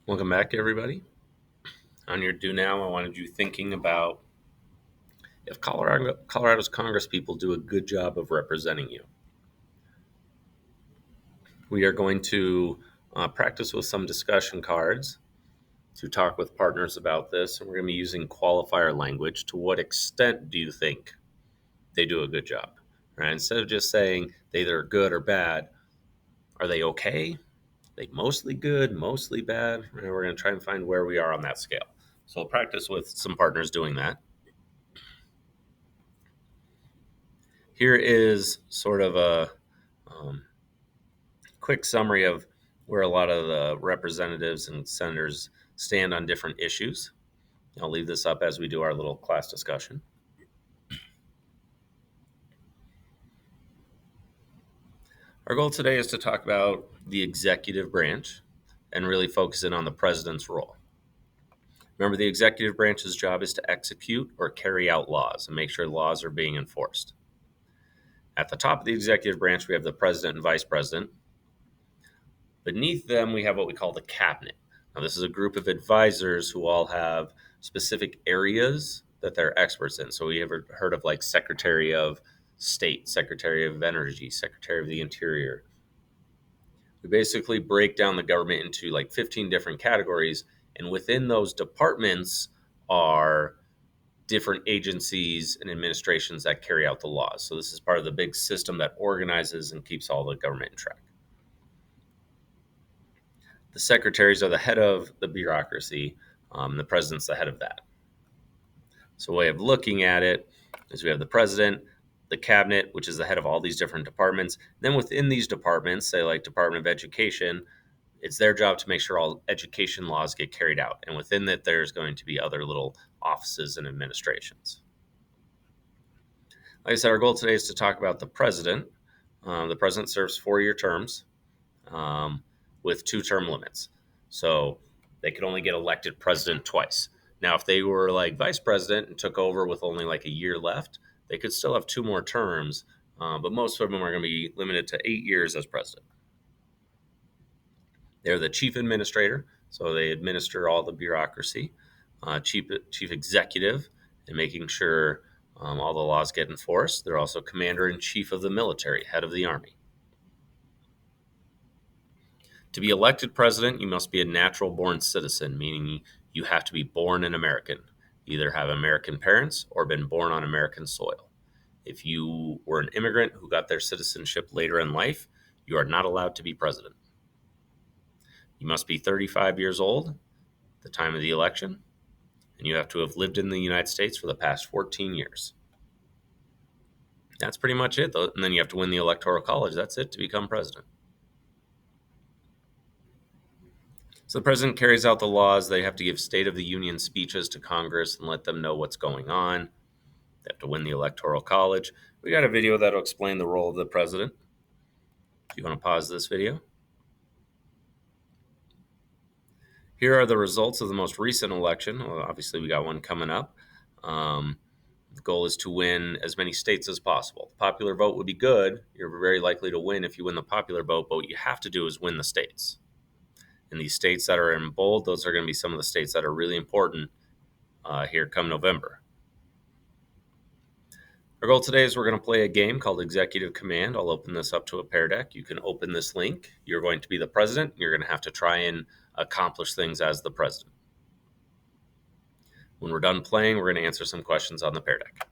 Welcome back, everybody. On your Do Now, I wanted you thinking about if Colorado's Congress people do a good job of representing you. We are going to practice with some discussion cards to talk with partners about this, and we're going to be using qualifier language. To what extent do you think they do a good job? Right? Instead of just saying they either are good or bad, are they okay? Are they mostly good, mostly bad? Right? We're going to try and find where we are on that scale. So we'll practice with some partners doing that. Here is sort of a um, quick summary of where a lot of the representatives and senators stand on different issues. I'll leave this up as we do our little class discussion. Our goal today is to talk about the executive branch and really focus in on the president's role. Remember, the executive branch's job is to execute or carry out laws and make sure laws are being enforced. At the top of the executive branch, we have the president and vice president. Beneath them, we have what we call the cabinet. Now, this is a group of advisors who all have specific areas that they're experts in. So, we ever heard of like Secretary of State, Secretary of Energy, Secretary of the Interior. We basically break down the government into like 15 different categories, and within those departments are different agencies and administrations that carry out the laws. So, this is part of the big system that organizes and keeps all the government in track. The secretaries are the head of the bureaucracy. The president's the head of that. So, a way of looking at it is we have the president, the cabinet, which is the head of all these different departments. Then within these departments, say like Department of Education, it's their job to make sure all education laws get carried out. And within that, there's going to be other little offices and administrations. Like I said, our goal today is to talk about the president. The president serves 4-year terms. With 2-term limits. So they could only get elected president twice. Now, if they were like vice president and took over with only like a year left, they could still have 2 more terms, but most of them are going to be limited to 8 years as president. They're the chief administrator, so they administer all the bureaucracy, chief executive, and making sure all the laws get enforced. They're also commander in chief of the military, head of the army. To be elected president, you must be a natural born citizen, meaning you have to be born an American, either have American parents or been born on American soil. If you were an immigrant who got their citizenship later in life, you are not allowed to be president. You must be 35 years old at the time of the election, and you have to have lived in the United States for the past 14 years. That's pretty much it, though. And then you have to win the Electoral College. That's it to become president. So the president carries out the laws. They have to give State of the Union speeches to Congress and let them know what's going on. They have to win the Electoral College. We got a video that'll explain the role of the president. If you want to pause this video. Here are the results of the most recent election. Well, obviously, we got one coming up. The goal is to win as many states as possible. The popular vote would be good. You're very likely to win if you win the popular vote, but what you have to do is win the states. And these states that are in bold, those are going to be some of the states that are really important here come November. Our goal today is we're going to play a game called Executive Command. I'll open this up to a Pear Deck. You can open this link. You're going to be the president. You're going to have to try and accomplish things as the president. When we're done playing, we're going to answer some questions on the Pear Deck.